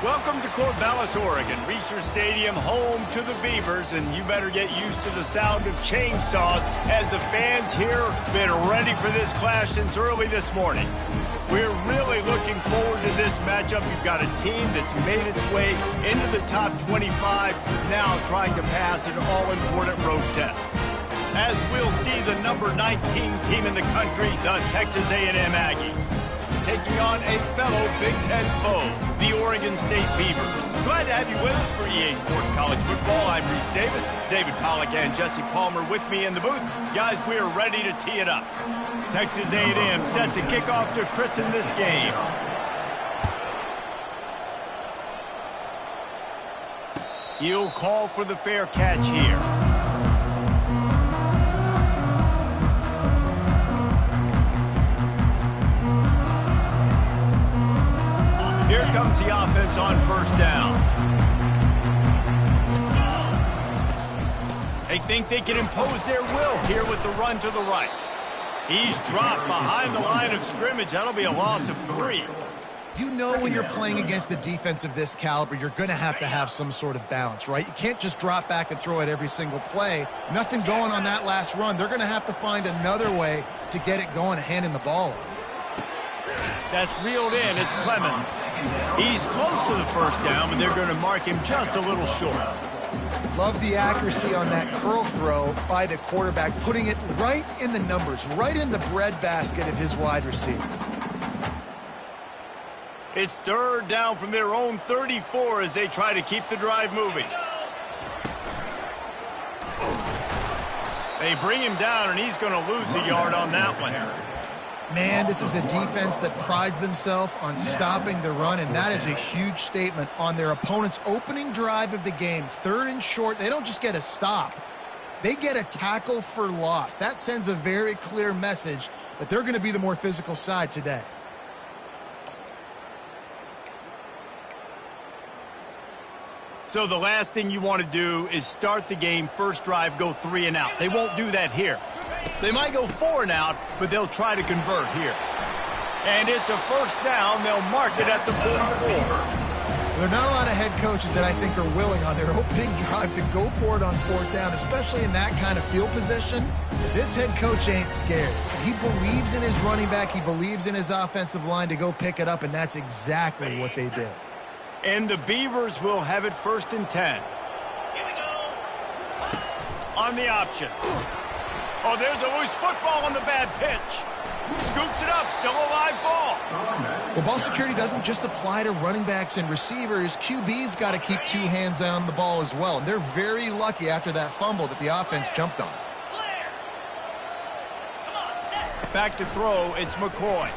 Welcome to Corvallis, Oregon, Research Stadium, home to the Beavers, and you better get used to the sound of chainsaws as the fans here have been ready for this clash since early this morning. We're really looking forward to this matchup. You've got a team that's made its way into the top 25, now trying to pass an all-important road test. As we'll see the number 19 team in the country, the Texas A&M Aggies, taking on a fellow Big Ten foe, the Oregon State Beavers. Glad to have you with us for EA Sports College Football. I'm Reese Davis, David Pollack and Jesse Palmer with me in the booth. Guys, we're ready to tee it up. Texas A&M set to kick off to christen this game. He'll call for the fair catch here. Here comes the offense on first down. They think they can impose their will here with the run to the right. He's dropped behind the line of scrimmage. That'll be a loss of 3. You know when you're playing against a defense of this caliber, you're going to have some sort of balance, right? You can't just drop back and throw it every single play. Nothing going on that last run. They're going to have to find another way to get it going, handing the ball off. That's reeled in. It's Clemens. He's close to the first down, but they're going to mark him just a little short. Love the accuracy on that curl throw by the quarterback, putting it right in the numbers, right in the breadbasket of his wide receiver. It's third down from their own 34 as they try to keep the drive moving. They bring him down, and he's going to lose a yard on that one. Man, this is a defense that prides themselves on stopping the run, and that is a huge statement on their opponent's opening drive of the game. 3rd and short, they don't just get a stop. They get a tackle for loss. That sends a very clear message that they're going to be the more physical side today. So the last thing you want to do is start the game, first drive, go 3 and out. They won't do that here. They might go 4 and out, but they'll try to convert here. And it's a first down. They'll mark it at the 44. There are not a lot of head coaches that I think are willing on their opening drive to go for it on 4th down, especially in that kind of field position. This head coach ain't scared. He believes in his running back. He believes in his offensive line to go pick it up, and that's exactly what they did. And the Beavers will have it 1st and 10. On the option. Oh, there's a loose football on the bad pitch. Scoops it up, still a live ball. Well, ball security doesn't just apply to running backs and receivers. QB's got to keep 2 hands on the ball as well. And they're very lucky after that fumble that the offense jumped on. Back to throw, it's McCoy.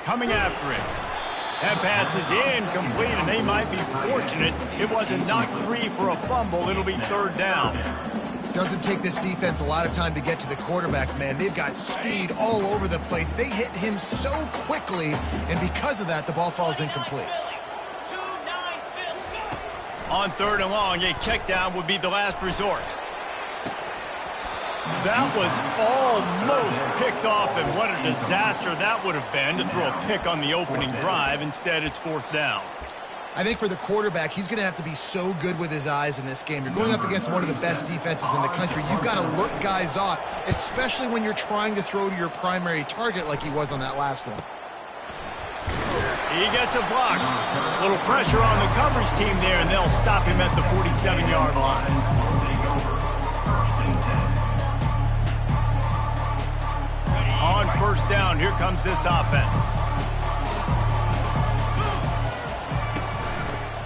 Coming after him. That pass is incomplete, and they might be fortunate it wasn't knocked free for a fumble. It'll be 3rd down. Doesn't take this defense a lot of time to get to the quarterback, man. They've got speed all over the place. They hit him so quickly, and because of that, the ball falls incomplete. On 3rd and long, a check down would be the last resort. That was almost picked off, and what a disaster that would have been to throw a pick on the opening drive. Instead, it's 4th down. I think for the quarterback, he's going to have to be so good with his eyes in this game. You're going up against one of the best defenses in the country. You've got to look guys off, especially when you're trying to throw to your primary target like he was on that last one. He gets a block. A little pressure on the coverage team there, and they'll stop him at the 47-yard line. On 1st down, here comes this offense.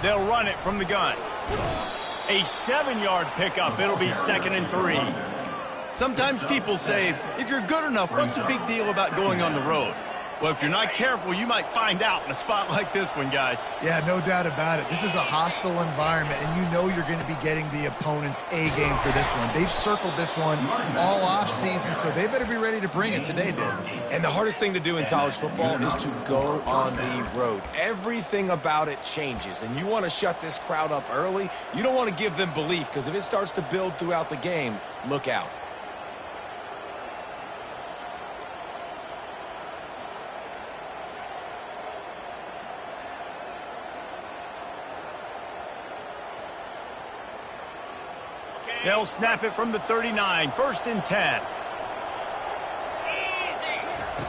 They'll run it from the gun. A 7-yard pickup. It'll be 2nd and 3. Sometimes people say, if you're good enough, what's the big deal about going on the road? Well, if you're not careful, you might find out in a spot like this one, guys. Yeah, no doubt about it. This is a hostile environment, and you know you're going to be getting the opponent's A game for this one. They've circled this one all offseason, so they better be ready to bring it today, David. And the hardest thing to do in college football is to go on the road. Everything about it changes, and you want to shut this crowd up early. You don't want to give them belief, because if it starts to build throughout the game, look out. They'll snap it from the 39, 1st and 10.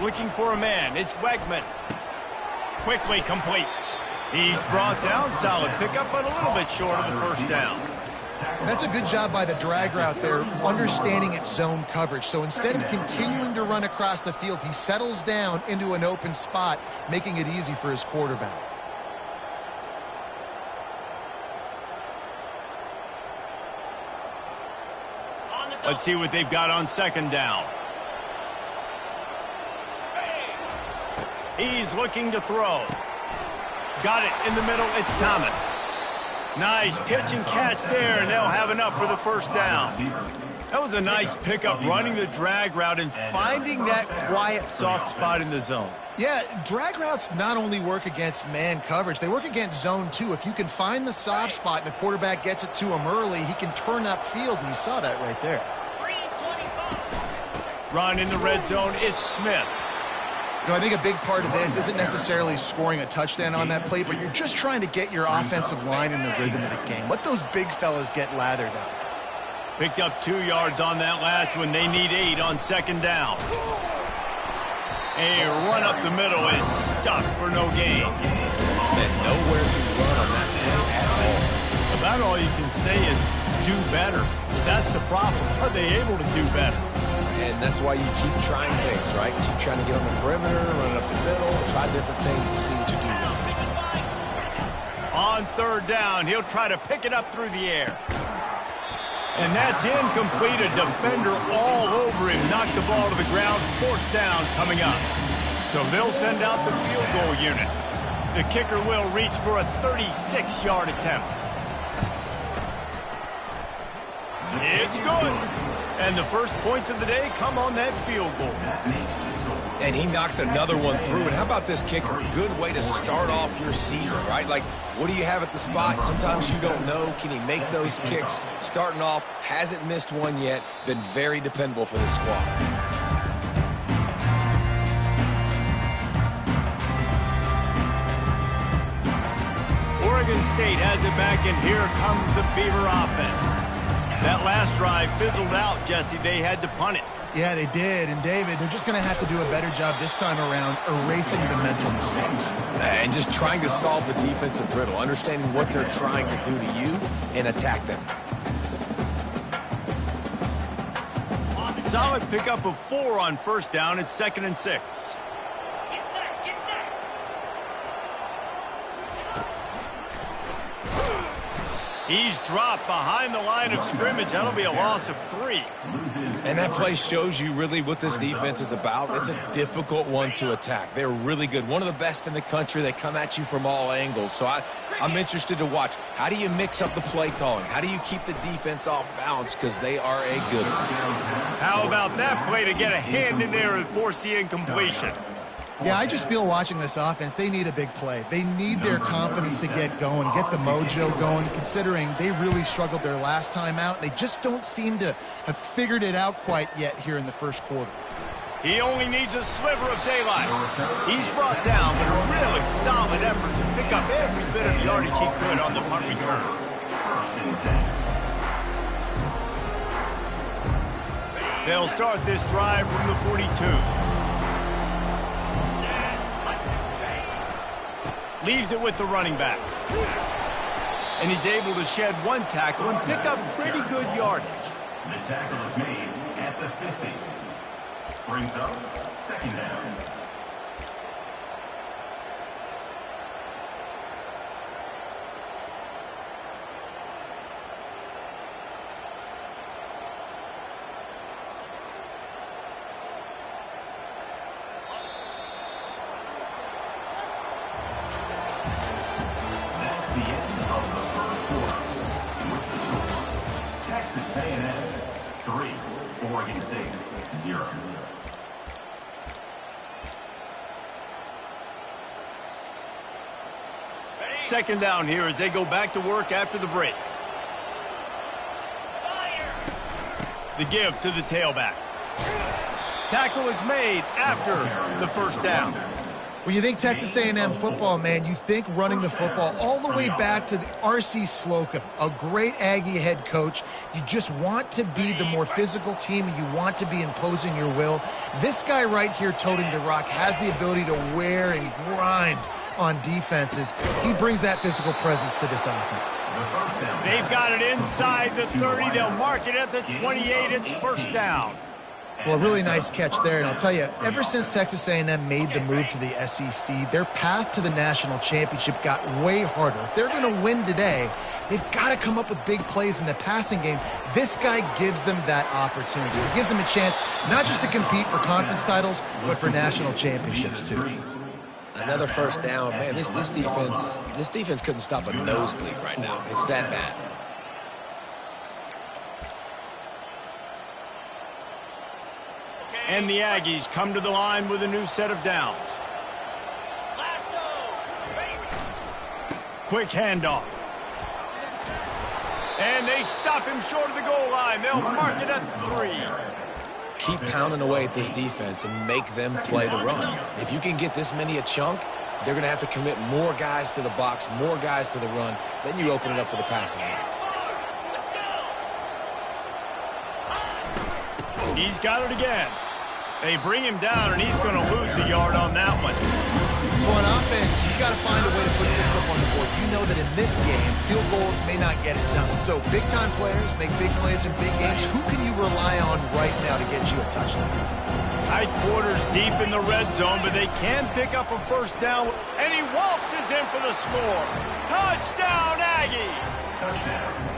Looking for a man, it's Wegman. Quickly complete. He's brought down, solid pickup, but a little bit short of the first down. That's a good job by the drag route there, understanding its zone coverage. So instead of continuing to run across the field, he settles down into an open spot, making it easy for his quarterback. Let's see what they've got on 2nd down. He's looking to throw. Got it in the middle. It's Thomas. Nice pitch and catch there, and they'll have enough for the 1st down. That was a nice pickup, running the drag route and finding that quiet, soft spot in the zone. Yeah, drag routes not only work against man coverage, they work against zone too. If you can find the soft spot and the quarterback gets it to him early, he can turn upfield, and you saw that right there. Run in the red zone, it's Smith. You know, I think a big part of this isn't necessarily scoring a touchdown on that play, but you're just trying to get your offensive line in the rhythm of the game. Let those big fellas get lathered up. Picked up 2 yards on that last one. They need 8 on 2nd down. A run up the middle is stuck for no gain. And nowhere to run on that play at all. About all you can say is do better. That's the problem. Are they able to do better? And that's why you keep trying things, right? Keep trying to get on the perimeter, run up the middle, try different things to see what you do. On 3rd down, he'll try to pick it up through the air. And that's incomplete. A defender all over him. Knocked the ball to the ground. 4th down coming up. So they'll send out the field goal unit. The kicker will reach for a 36-yard attempt. It's good. And the first points of the day come on that field goal. And he knocks another one through. And how about this kicker? Good way to start off your season, right? Like, what do you have at the spot? Sometimes you don't know. Can he make those kicks? Starting off, hasn't missed one yet. Been very dependable for this squad. Oregon State has it back, and here comes the Beaver offense. That last drive fizzled out, Jesse. They had to punt it. Yeah, they did. And, David, they're just going to have to do a better job this time around erasing the mental mistakes. And just trying to solve the defensive riddle, understanding what they're trying to do to you and attack them. Solid pickup of 4 on 1st down. It's 2nd and 6. He's dropped behind the line of scrimmage. That'll be a loss of 3. And that play shows you really what this defense is about. It's a difficult one to attack. They're really good. One of the best in the country. They come at you from all angles. So I'm interested to watch. How do you mix up the play calling? How do you keep the defense off balance? Because they are a good one. How about that play to get a hand in there and force the incompletion? Yeah, I just feel watching this offense, they need a big play. They need their confidence to get going, get the mojo going, considering they really struggled their last time out. They just don't seem to have figured it out quite yet here in the first quarter. He only needs a sliver of daylight. He's brought down, but a really solid effort to pick up every bit of yardage he could on the punt return. They'll start this drive from the 42. Leaves it with the running back. And he's able to shed 1 tackle and pick up pretty good yardage. The tackle is made at the 50. Brings up 2nd down. The end of the first quarter. With the score, Texas A&M 3, Oregon State 0. Second down here as they go back to work after the break. The give to the tailback. Tackle is made after the first down. When you think Texas A&M football, man, you think running the football all the way back to the R.C. Slocum, a great Aggie head coach. You just want to be the more physical team, and you want to be imposing your will. This guy right here toting the rock has the ability to wear and grind on defenses. He brings that physical presence to this offense. They've got it inside the 30. They'll mark it at the 28. It's first down. Well, a really nice catch there, and I'll tell you, ever since Texas A&M made the move to the SEC, their path to the national championship got way harder. If they're going to win today, they've got to come up with big plays in the passing game. This guy gives them that opportunity. He gives them a chance not just to compete for conference titles, but for national championships too. Another first down. Man, this defense couldn't stop a nosebleed right now. It's that bad. And the Aggies come to the line with a new set of downs. Quick handoff. And they stop him short of the goal line. They'll mark it at 3. Keep pounding away at this defense and make them play the run. If you can get this many a chunk, they're going to have to commit more guys to the box, more guys to the run. Then you open it up for the passing game. He's got it again. They bring him down, and he's going to lose a yard on that one. So on offense, you've got to find a way to put 6 up on the board. You know that in this game, field goals may not get it done. So big-time players make big plays in big games. Who can you rely on right now to get you a touchdown? Tight quarters deep in the red zone, but they can pick up a first down. And he waltzes in for the score. Touchdown, Aggie! Touchdown.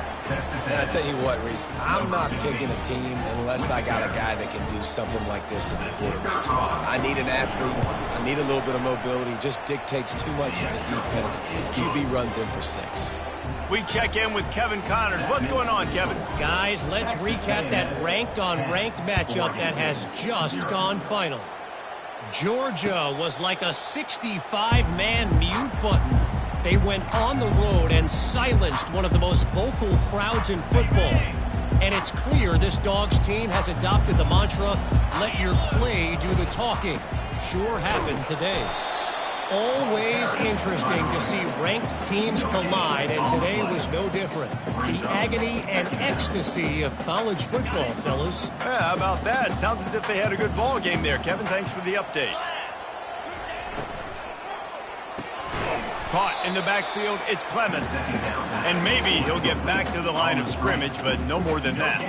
And I tell you what, Reese, I'm not picking a team unless I got a guy that can do something like this in the quarterback spot. I need an athlete. I need a little bit of mobility. It just dictates too much in the defense. QB runs in for 6. We check in with Kevin Connors. What's going on, Kevin? Guys, let's recap that ranked-on-ranked matchup that has just gone final. Georgia was like a 65-man mute button. They went on the road and silenced one of the most vocal crowds in football. And it's clear this Dogs team has adopted the mantra, let your play do the talking. Sure happened today. Always interesting to see ranked teams collide, and today was no different. The agony and ecstasy of college football, fellas. Yeah, how about that? Sounds as if they had a good ball game there. Kevin, thanks for the update. Caught in the backfield, it's Clemens. And maybe he'll get back to the line of scrimmage, but no more than that.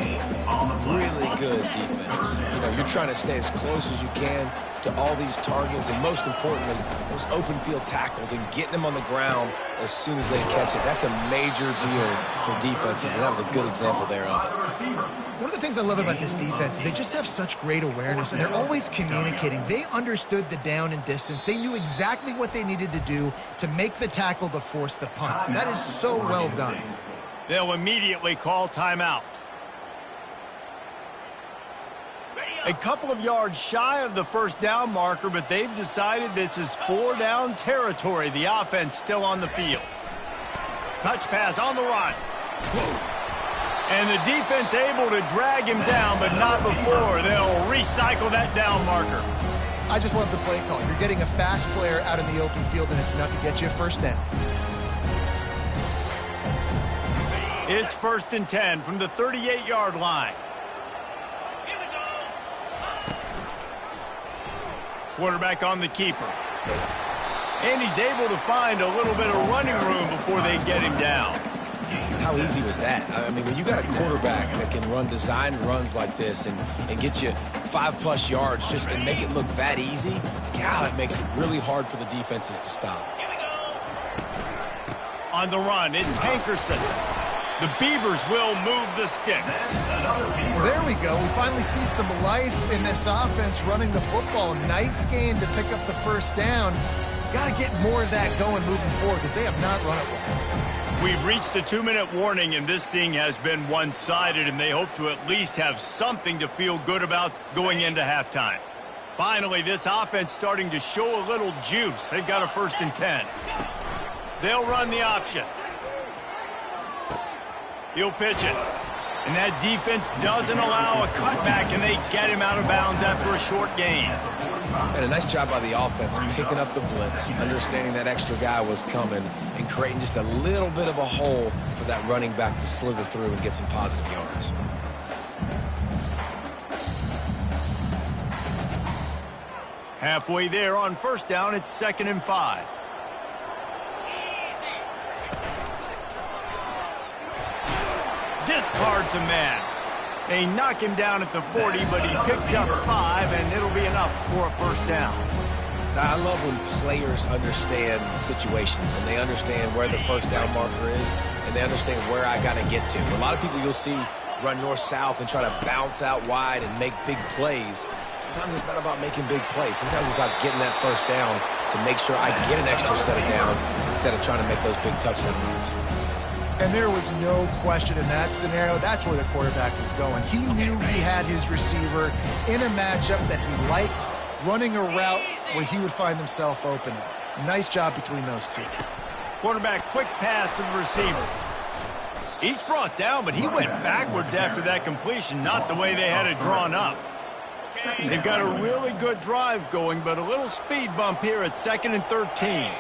Really good defense. You know, you're trying to stay as close as you can to all these targets, and most importantly, those open field tackles and getting them on the ground as soon as they catch it. That's a major deal for defenses, and that was a good example there of it. One of the things I love about this defense is they just have such great awareness, and they're always communicating. They understood the down and distance. They knew exactly what they needed to do to make the tackle to force the punt. That is so well done. They'll immediately call timeout. A couple of yards shy of the first down marker, but they've decided this is 4-down territory. The offense still on the field. Touch pass on the run. And the defense able to drag him down, but not before. They'll recycle that down marker. I just love the play call. You're getting a fast player out in the open field, and it's enough to get you a first down. It's 1st and 10 from the 38-yard line. Quarterback on the keeper. And he's able to find a little bit of running room before they get him down. How easy was that? I mean, when you got a quarterback that can run designed runs like this and get you 5+ yards just to make it look that easy, God, it makes it really hard for the defenses to stop. On the run, it's Hankerson. The Beavers will move the sticks. There we go. We finally see some life in this offense running the football. Nice game to pick up the first down. Got to get more of that going moving forward because they have not run it well. We've reached the 2-minute warning, and this thing has been one-sided, and they hope to at least have something to feel good about going into halftime. Finally, this offense starting to show a little juice. They've got a 1st and 10. They'll run the option. He'll pitch it. And that defense doesn't allow a cutback, and they get him out of bounds after a short gain. And a nice job by the offense picking up the blitz, understanding that extra guy was coming, and creating just a little bit of a hole for that running back to slither through and get some positive yards. Halfway there on first down, it's 2nd and 5. Discards a man. They knock him down at the 40, but he picks up 5, and it'll be enough for a first down. Now, I love when players understand situations, and they understand where the first down marker is, and they understand where I got to get to. A lot of people you'll see run north-south and try to bounce out wide and make big plays. Sometimes it's not about making big plays. Sometimes it's about getting that first down to make sure I get an extra set of downs instead of trying to make those big touchdown runs. And there was no question in that scenario. That's where the quarterback was going. He knew he had his receiver in a matchup that he liked, running a route where he would find himself open. Nice job between those two. Quarterback quick pass to the receiver. Each brought down, but he went backwards after that completion, not the way they had it drawn up. They've got a really good drive going, but a little speed bump here at 2nd and 13.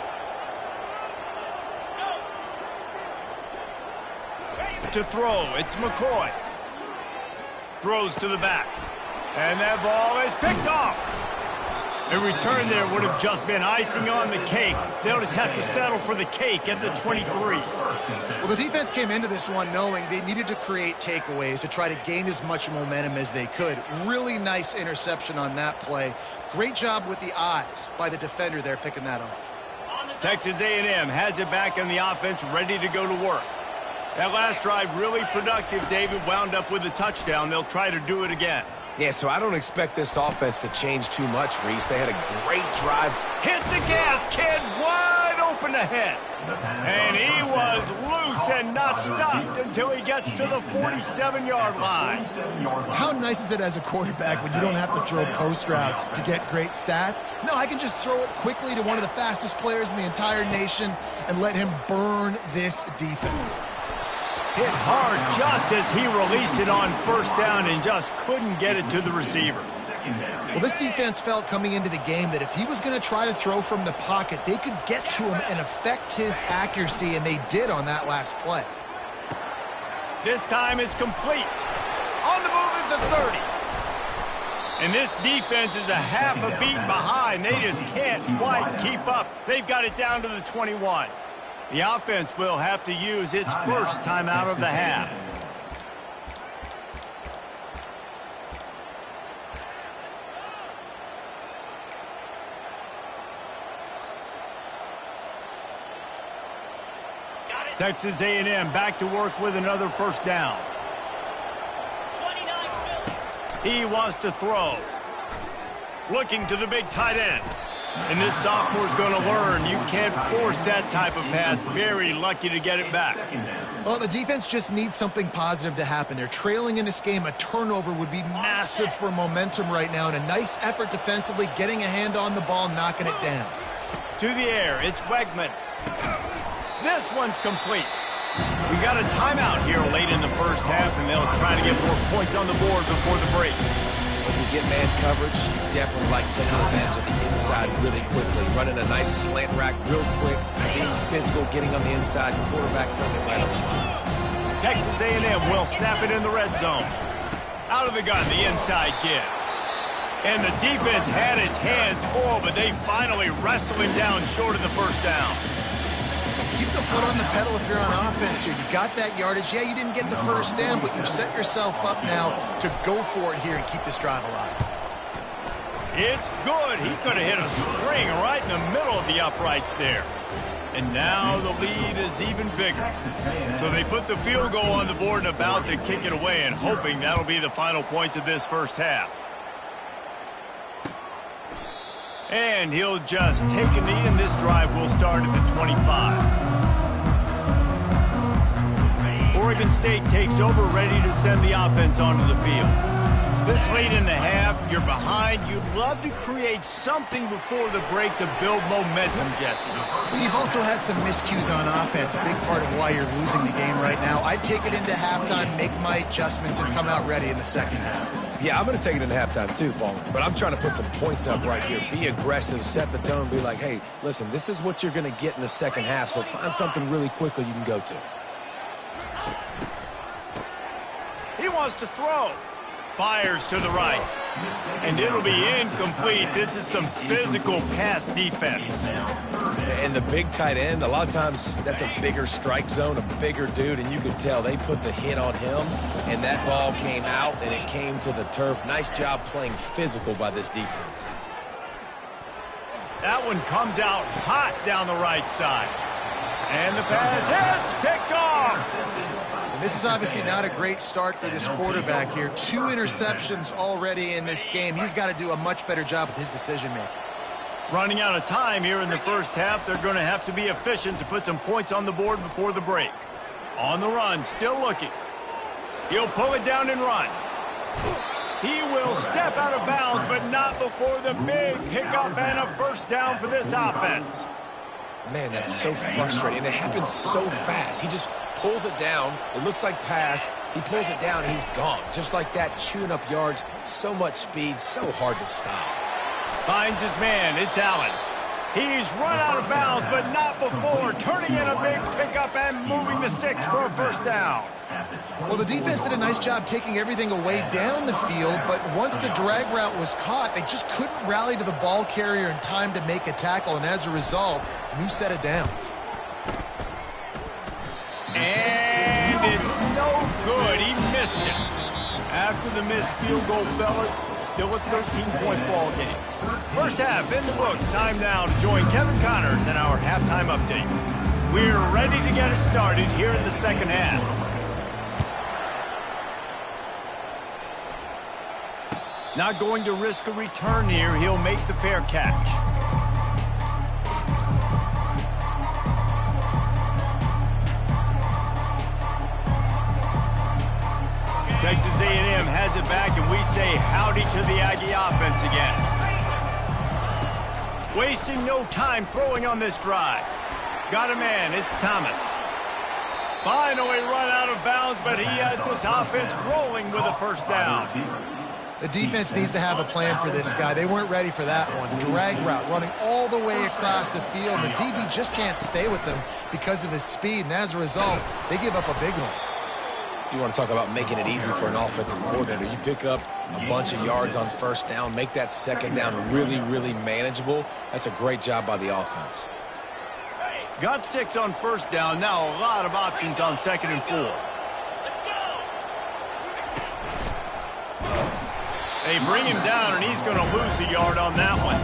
To throw, it's McCoy. Throws to the back. And that ball is picked off. A return there would have just been icing on the cake. They'll just have to settle for the cake at the 23. Well, the defense came into this one knowing they needed to create takeaways to try to gain as much momentum as they could. Really nice interception on that play. Great job with the eyes by the defender there picking that off. Texas A&M has it back on the offense, ready to go to work. That last drive really productive. David wound up with a touchdown. They'll try to do it again. Yeah, so I don't expect this offense to change too much, Reese. They had a great drive. Hit the gas, kid, wide open ahead. And he was loose and not stopped until he gets to the 47-yard line. How nice is it as a quarterback when you don't have to throw post routes to get great stats? No, I can just throw it quickly to one of the fastest players in the entire nation and let him burn this defense. Hit hard just as he released it on first down and just couldn't get it to the receiver. Well, this defense felt coming into the game that if he was going to try to throw from the pocket, they could get to him and affect his accuracy, and they did on that last play. This time it's complete. On the move at the 30. And this defense is a half a beat behind. They just can't quite keep up. They've got it down to the 21. The offense will have to use its first timeout of the half. Texas A&M back to work with another first down. He wants to throw. Looking to the big tight end. And this sophomore's going to learn you can't force that type of pass. Very lucky to get it back. Well, the defense just needs something positive to happen. They're trailing in this game. A turnover would be massive for momentum right now. And a nice effort defensively, getting a hand on the ball, knocking it down. To the air, it's Wegman. This one's complete. We got a timeout here late in the first half, and they'll try to get more points on the board before the break. When you get man coverage, you definitely like taking advantage of the inside really quickly. Running a nice slant rack real quick, being physical, getting on the inside, quarterback coming right on the line. Texas A&M will snap it in the red zone. Out of the gun, the inside give. And the defense had its hands full, but they finally wrestle him down short of the first down. Keep the foot on the pedal if you're on offense here. You got that yardage. Yeah, you didn't get the first down, but you've set yourself up now to go for it here and keep this drive alive. It's good. He could have hit a string right in the middle of the uprights there. And now the lead is even bigger. So they put the field goal on the board and about to kick it away, and hoping that'll be the final points of this first half. And he'll just take a knee, and this drive will start at the 25. Oregon State takes over, ready to send the offense onto the field. This late in the half, you're behind. You'd love to create something before the break to build momentum, Jesse. You've also had some miscues on offense, a big part of why you're losing the game right now. I'd take it into halftime, make my adjustments, and come out ready in the second half. Yeah, I'm going to take it into halftime too, Paul. But I'm trying to put some points up right here. Be aggressive, set the tone, be like, hey, listen, this is what you're going to get in the second half, so find something really quickly you can go to. He wants to throw. Fires to the right. And it'll be incomplete. This is some physical pass defense. And the big tight end, a lot of times that's a bigger strike zone, a bigger dude, and you can tell they put the hit on him, and that ball came out, and it came to the turf. Nice job playing physical by this defense. That one comes out hot down the right side. And the pass hits, picked off. This is obviously not a great start for this quarterback here. 2 interceptions already in this game. He's got to do a much better job with his decision-making. Running out of time here in the first half. They're going to have to be efficient to put some points on the board before the break. On the run, still looking. He'll pull it down and run. He will step out of bounds, but not before the big pickup and a first down for this offense. Man, that's so frustrating. And it happens so fast. He just pulls it down. It looks like pass. He pulls it down, and he's gone. Just like that, chewing up yards. So much speed, so hard to stop. Finds his man. It's Allen. He's run out of bounds, but not before turning in a big pickup and moving the sticks for a first down. Well, the defense did a nice job taking everything away down the field, but once the drag route was caught, they just couldn't rally to the ball carrier in time to make a tackle, and as a result, new set of downs. And it's no good. He missed it. After the missed field goal, fellas, still a 13-point ball game. First half in the books. Time now to join Kevin Connors in our halftime update. We're ready to get it started here in the second half. Not going to risk a return here. He'll make the fair catch. Texas A&M has it back, and we say howdy to the Aggie offense again. Wasting no time throwing on this drive. Got a man, it's Thomas. Finally run out of bounds, but he has this offense rolling with a first down. The defense needs to have a plan for this guy. They weren't ready for that one. Drag route, running all the way across the field. The DB just can't stay with them because of his speed, and as a result, they give up a big one. You want to talk about making it easy for an offensive coordinator. You pick up a bunch of yards on first down, make that second down really, really manageable. That's a great job by the offense. Got 6 on first down. Now a lot of options on 2nd and 4. They bring him down, and he's going to lose a yard on that one.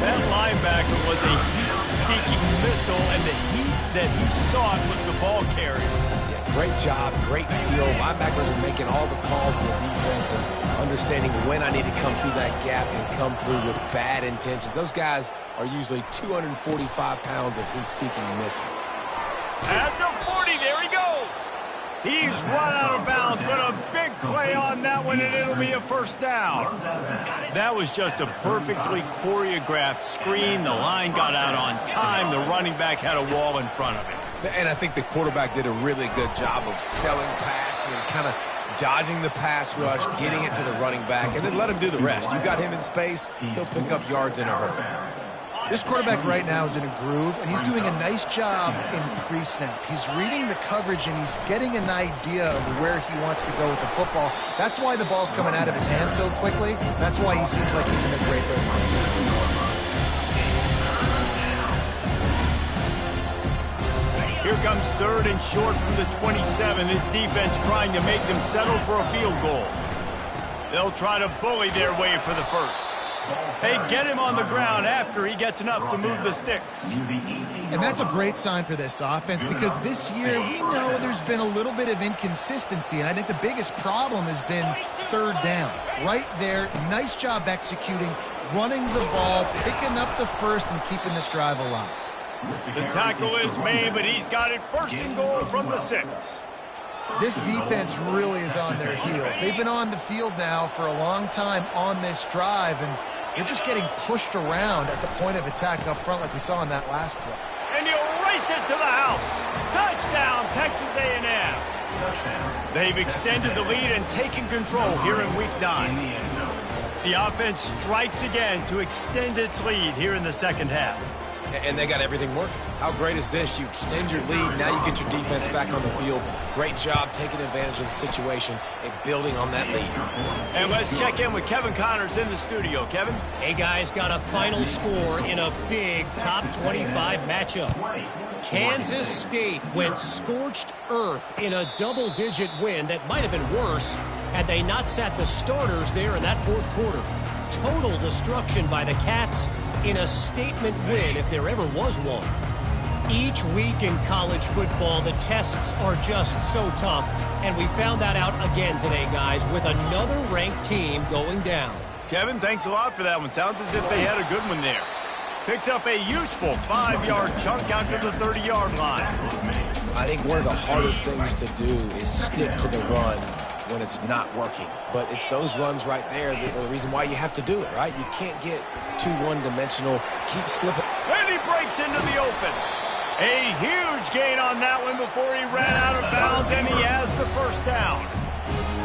That linebacker was a heat-seeking missile, and the heat that he sought was the ball carrier. Great job, great feel. Linebackers are making all the calls in the defense and understanding when I need to come through that gap and come through with bad intentions. Those guys are usually 245 pounds of heat-seeking missile. At the 40, there he goes. He's run out of bounds, but a big play on that one, and it'll be a first down. That was just a perfectly choreographed screen. The line got out on time. The running back had a wall in front of him. And I think the quarterback did a really good job of selling pass and then kind of dodging the pass rush, getting it to the running back, and then let him do the rest. You got him in space, he'll pick up yards in a hurry. This quarterback right now is in a groove, and he's doing a nice job in pre-snap. He's reading the coverage, and he's getting an idea of where he wants to go with the football. That's why the ball's coming out of his hands so quickly. That's why he seems like he's in a great rhythm. Here comes 3rd and short from the 27. This defense trying to make them settle for a field goal. They'll try to bully their way for the first. They get him on the ground after he gets enough to move the sticks. And that's a great sign for this offense because this year we know there's been a little bit of inconsistency, and I think the biggest problem has been 3rd down. Right there, nice job executing, running the ball, picking up the first, and keeping this drive alive. The tackle is made, but he's got it 1st and goal from the 6. This defense really is on their heels. They've been on the field now for a long time on this drive, and they're just getting pushed around at the point of attack up front like we saw in that last play. And he'll race it to the house. Touchdown, Texas A&M. They've extended the lead and taken control here in Week 9. The offense strikes again to extend its lead here in the second half. And they got everything working. How great is this? You extend your lead, now you get your defense back on the field. Great job taking advantage of the situation and building on that lead. And let's check in with Kevin Connors in the studio. Kevin? Hey, guys, got a final score in a big top 25 matchup. Kansas State went scorched earth in a double-digit win that might have been worse had they not sat the starters there in that fourth quarter. Total destruction by the Cats in a statement win if there ever was one. Each week in college football, the tests are just so tough, and we found that out again today, guys, with another ranked team going down. Kevin, thanks a lot for that one. Sounds as if they had a good one there. Picks up a useful 5-yard chunk out to the 30-yard line. I think one of the hardest things to do is stick to the run when it's not working. But it's those runs right there that are the reason why you have to do it, right? You can't get too one-dimensional, keep slipping. And he breaks into the open. A huge gain on that one before he ran out of bounds, and he has the first down.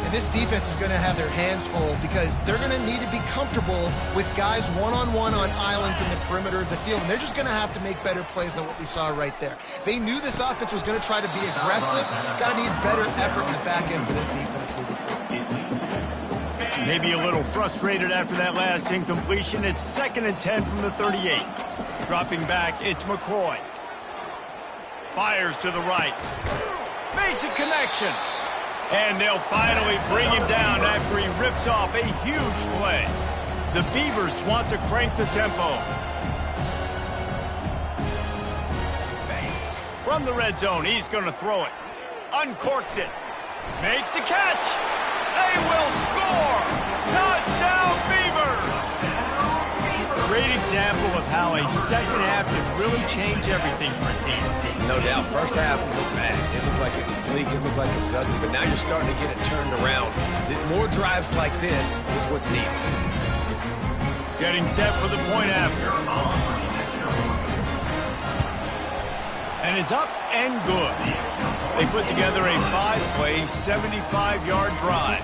And this defense is going to have their hands full because they're going to need to be comfortable with guys one-on-one on islands in the perimeter of the field, and they're just going to have to make better plays than what we saw right there. They knew this offense was going to try to be aggressive. Got to need better effort in the back end for this defense moving forward. Maybe a little frustrated after that last incompletion. It's 2nd and 10 from the 38. Dropping back, it's McCoy. Fires to the right. Makes a connection. And they'll finally bring him down after he rips off a huge play. The Beavers want to crank the tempo. From the red zone, he's going to throw it. Uncorks it. Makes the catch. They will score. Touchdown, Beavers. Great example of how a second half can really change everything for a team. No doubt. First half looked bad. It looked like it was bleak. It looked like it was ugly. But now you're starting to get it turned around. More drives like this is what's needed. Getting set for the point after. And it's up and good. They put together a 5-play, 75-yard drive.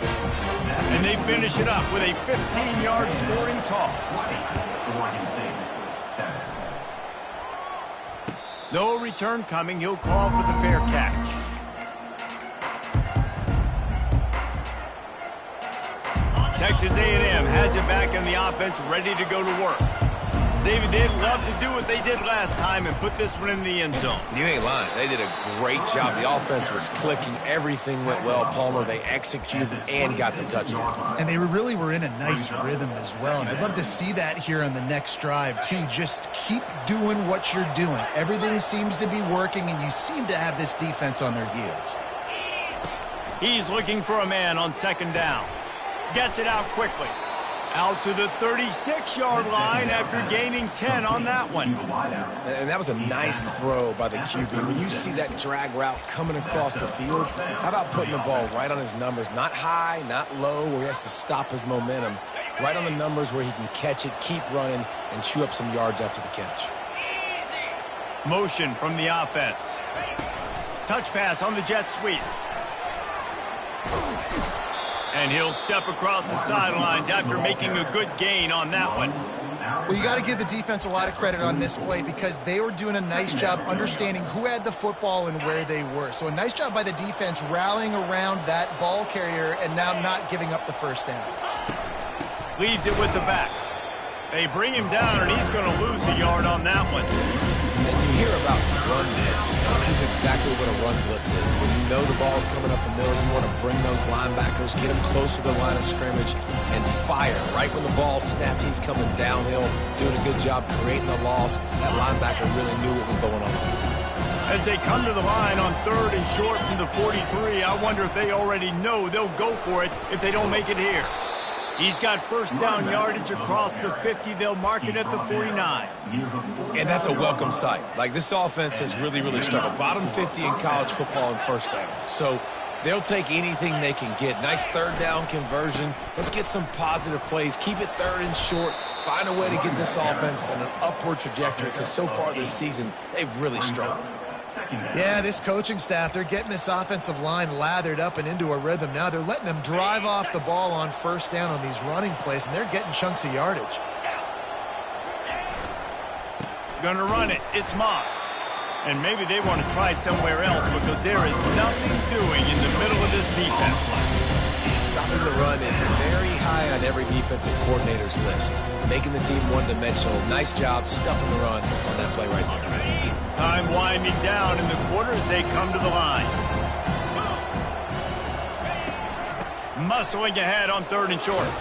And they finish it up with a 15-yard scoring toss. No return coming. He'll call for the fair catch. Texas A&M has it back in the offense, ready to go to work. David, they'd love to do what they did last time and put this one in the end zone. You ain't lying. They did a great job. The offense was clicking. Everything went well. Palmer, they executed and got the touchdown. And they really were in a nice rhythm as well. And I'd love to see that here on the next drive, too. Just keep doing what you're doing. Everything seems to be working, and you seem to have this defense on their heels. He's looking for a man on 2nd down. Gets it out quickly. Out to the 36-yard line after gaining 10 on that one. And that was a nice throw by the QB. When you see that drag route coming across the field, how about putting the ball right on his numbers? Not high, not low, where he has to stop his momentum. Right on the numbers where he can catch it, keep running, and chew up some yards after the catch. Motion from the offense. Touch pass on the jet sweep. And he'll step across the sidelines after making a good gain on that one. Well, you got to give the defense a lot of credit on this play because they were doing a nice job understanding who had the football and where they were. So a nice job by the defense rallying around that ball carrier and now not giving up the first down. Leaves it with the back. They bring him down, and he's going to lose a yard on that one. And you hear about run blitzes. This is exactly what a run blitz is. When you know the ball's coming up the middle, you want to bring those linebackers, get them close to the line of scrimmage, and fire. Right when the ball snapped, he's coming downhill, doing a good job creating the loss. That linebacker really knew what was going on. As they come to the line on 3rd and short from the 43, I wonder if they already know they'll go for it if they don't make it here. He's got first down yardage across the 50. They'll mark it at the 49. And that's a welcome sight. Like, this offense has really, really struggled. Bottom 50 in college football in first downs. So They'll take anything they can get. Nice third down conversion. Let's get some positive plays. Keep it third and short. Find a way to get this offense in an upward trajectory because so far this season, they've really struggled. Yeah, this coaching staff, they're getting this offensive line lathered up and into a rhythm. Now they're letting them drive off the ball on first down on these running plays, and they're getting chunks of yardage. Gonna run it. It's Moss. And maybe they want to try somewhere else because there is nothing doing in the middle of this defense. Stopping the run is very high on every defensive coordinator's list. Making the team one-dimensional. Nice job stuffing the run on that play right there. Time winding down in the quarter as they come to the line. Muscling ahead on third and short.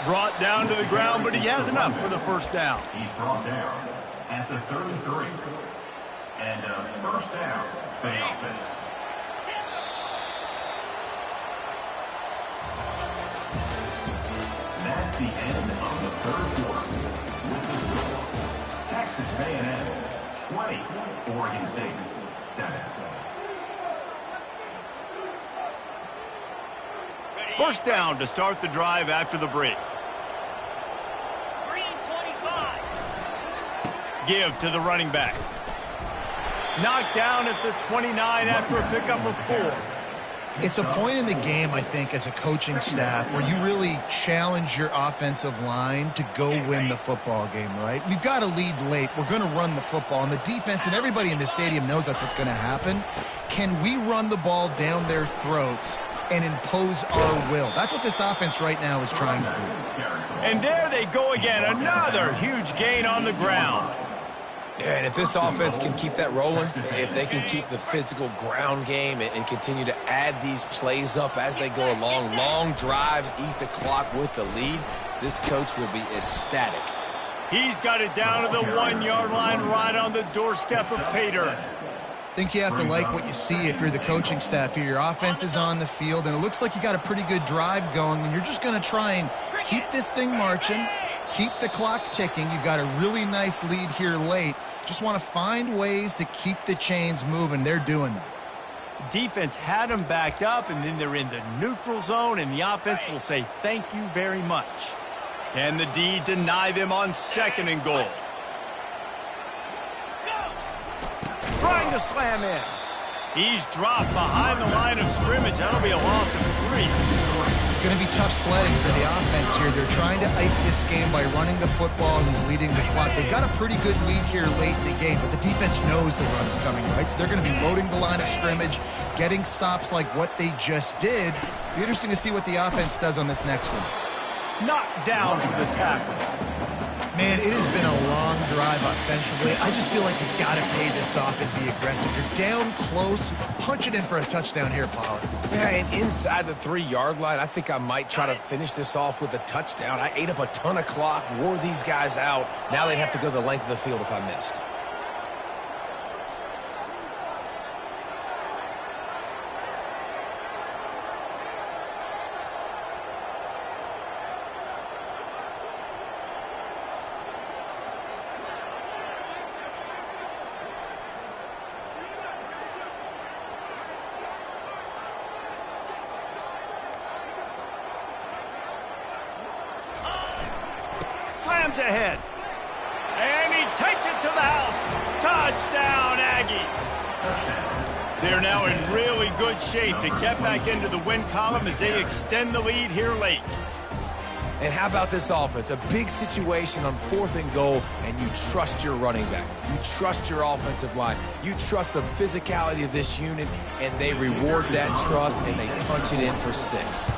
Brought down to the ground, but he has enough for the first down. He's brought down at the 33. And first down for the offense. That's the end of the third quarter. With the score, Texas A&M 20, Oregon State 7. First down to start the drive after the break. 3:25. Give to the running back. Knocked down at the 29 after a pickup of 4. It's a point in the game, I think, as a coaching staff where you really challenge your offensive line to go win the football game, right? We've got to lead late. We're going to run the football. And the defense and everybody in the stadium knows that's what's going to happen. Can we run the ball down their throats and impose our will? That's what this offense right now is trying to do. And there they go again. Another huge gain on the ground. Yeah, and if this offense can keep that rolling, if they can keep the physical ground game and continue to add these plays up as they go along, long drives, eat the clock with the lead, this coach will be ecstatic. He's got it down to the 1-yard line right on the doorstep of Pater. I think you have to like what you see if you're the coaching staff here. Your offense is on the field, and it looks like you got a pretty good drive going, and you're just going to try and keep this thing marching, keep the clock ticking. You've got a really nice lead here late. Just want to find ways to keep the chains moving. They're doing that. Defense had them backed up, and then they're in the neutral zone, and the offense will say thank you very much. Can the D deny them on second and goal? Trying to slam in. He's dropped behind the line of scrimmage. That'll be a loss of 3. It's going to be tough sledding for the offense here. They're trying to ice this game by running the football and leading the clock. They've got a pretty good lead here late in the game, but the defense knows the run's coming, right? So they're going to be loading the line of scrimmage, getting stops like what they just did. It'll be interesting to see what the offense does on this next one. Knocked down for the tackle. Man, it has been a long drive offensively. I just feel like you got to pay this off and be aggressive. You're down close. Punch it in for a touchdown here, Pollard. Yeah, and inside the 3-yard line, I think I might try to finish this off with a touchdown. I ate up a ton of clock, wore these guys out. Now they'd have to go the length of the field if I missed. Slams ahead. And he takes it to the house. Touchdown, Aggies. They're now in really good shape to get back into the win column as they extend the lead here late. And how about this offense? A big situation on 4th and goal, and you trust your running back. You trust your offensive line. You trust the physicality of this unit, and they reward that trust, and they punch it in for 6.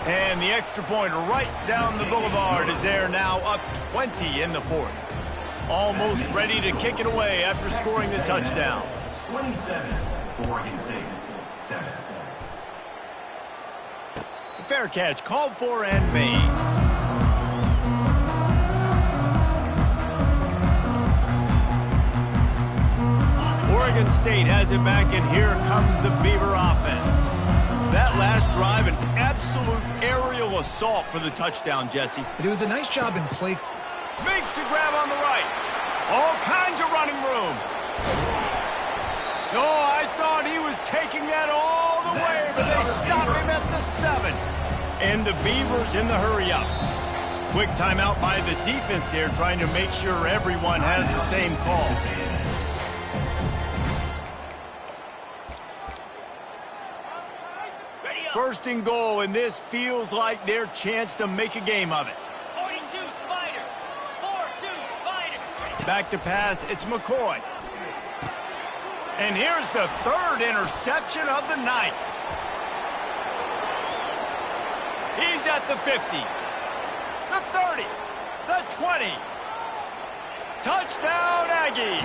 And the extra point right down the boulevard is there now, up 20 in the 4th. Almost ready to kick it away after scoring the touchdown. 27, Oregon State 7. Fair catch called for and made. Oregon State has it back, and here comes the Beaver offense. That last drive, an absolute aerial assault for the touchdown, Jesse. But it was a nice job in play. Makes the grab on the right. All kinds of running room. Oh, I thought he was taking that all the way And the Beavers in the hurry-up. Quick timeout by the defense here, trying to make sure everyone has the same call. First and goal, and this feels like their chance to make a game of it. 42 Spider. 4-2 Spider. Back to pass, it's McCoy. And here's the third interception of the night. He's at the 50, the 30, the 20. Touchdown, Aggies.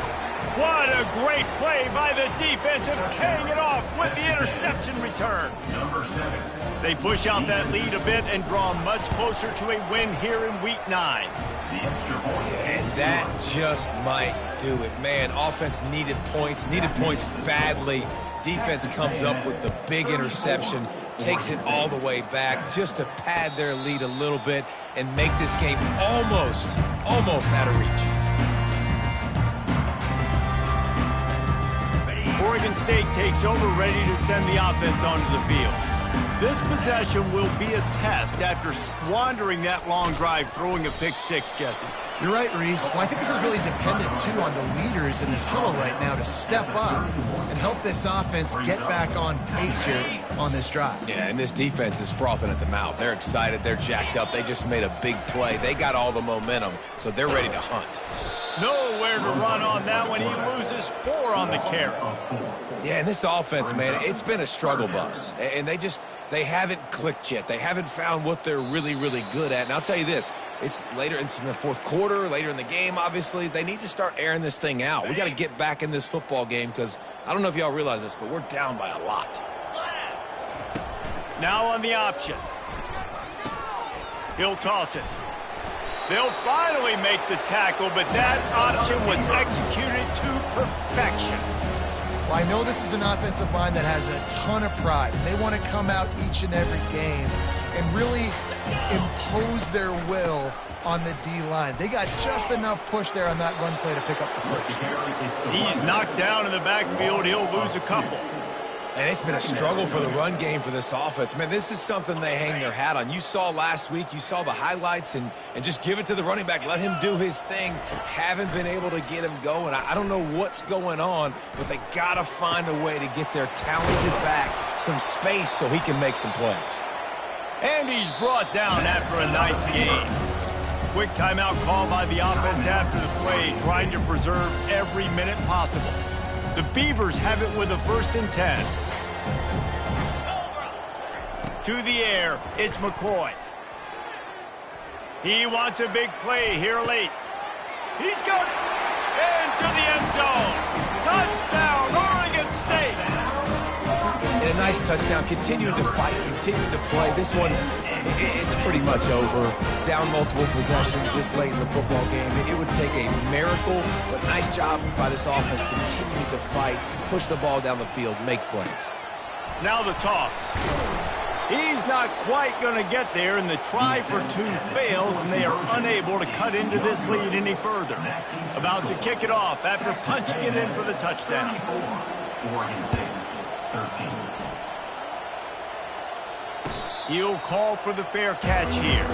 What a great play by the defense and paying it off with the interception return. Number 7. They push out that lead a bit and draw much closer to a win here in Week 9. The extra point. And that just might do it. Man, offense needed points badly. Defense comes up with the big interception, takes it all the way back just to pad their lead a little bit and make this game almost out of reach. Oregon State takes over, ready to send the offense onto the field. This possession will be a test after squandering that long drive, throwing a pick six, Jesse. You're right, Reese. Well, I think this is really dependent, too, on the leaders in this huddle right now to step up and help this offense get back on pace here on this drive. Yeah, and this defense is frothing at the mouth. They're excited. They're jacked up. They just made a big play. They got all the momentum, so they're ready to hunt. Nowhere to run on that one. He loses 4 on the carry. Yeah, and this offense, man, it's been a struggle bus. And they haven't clicked yet. They haven't found what they're really, really good at. And I'll tell you this, it's in the fourth quarter, later in the game, obviously. They need to start airing this thing out. We got to get back in this football game because I don't know if y'all realize this, but we're down by a lot. Now on the option. He'll toss it. They'll finally make the tackle, but that option was executed to perfection. Well, I know this is an offensive line that has a ton of pride. They want to come out each and every game and really impose their will on the D-line. They got just enough push there on that run play to pick up the first. He's knocked down in the backfield. He'll lose a couple. And it's been a struggle for the run game for this offense. Man, this is something they hang their hat on. You saw last week, you saw the highlights, and just give it to the running back. Let him do his thing. Haven't been able to get him going. I don't know what's going on, but they got to find a way to get their talented back some space so he can make some plays. And he's brought down after a nice game. Quick timeout call by the offense after the play, trying to preserve every minute possible. The Beavers have it with a 1st and 10. To the air, it's McCoy. He wants a big play here late. He's got it into the end zone. Touchdown, Oregon State. And a nice touchdown, continuing to fight, continuing to play. This one, it's pretty much over. Down multiple possessions this late in the football game. It would take a miracle, but nice job by this offense continuing to fight, push the ball down the field, make plays. Now the toss. He's not quite going to get there, and the try for 2 fails, and they are unable to cut into this lead any further. About to kick it off after punching it in for the touchdown. Oregon State, 13. He'll call for the fair catch here.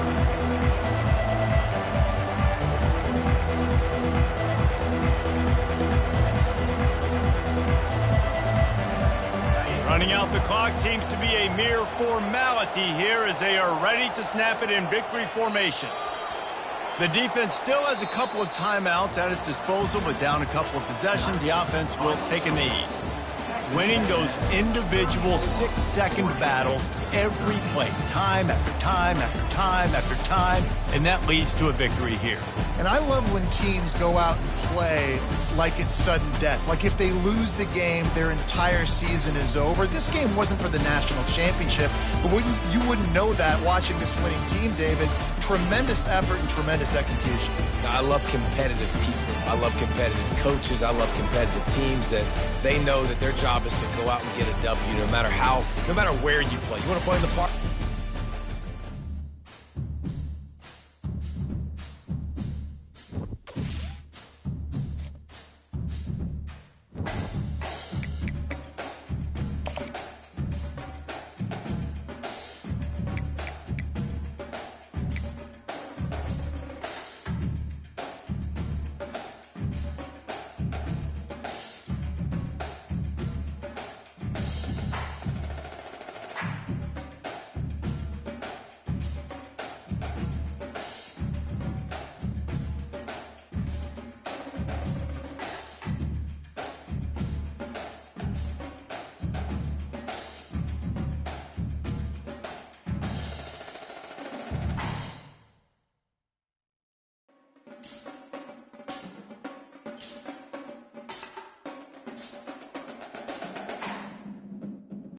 Running out the clock seems to be a mere formality here as they are ready to snap it in victory formation. The defense still has a couple of timeouts at its disposal, but down a couple of possessions, the offense will take a knee. Winning those individual 6-second battles every play, time after time after time after time, and that leads to a victory here. And I love when teams go out and play like it's sudden death. Like if they lose the game, their entire season is over. This game wasn't for the national championship, but you wouldn't know that watching this winning team, David. Tremendous effort and tremendous execution. I love competitive people. I love competitive coaches. I love competitive teams that they know that their job is to go out and get a W no matter where you play. You want to play in the park?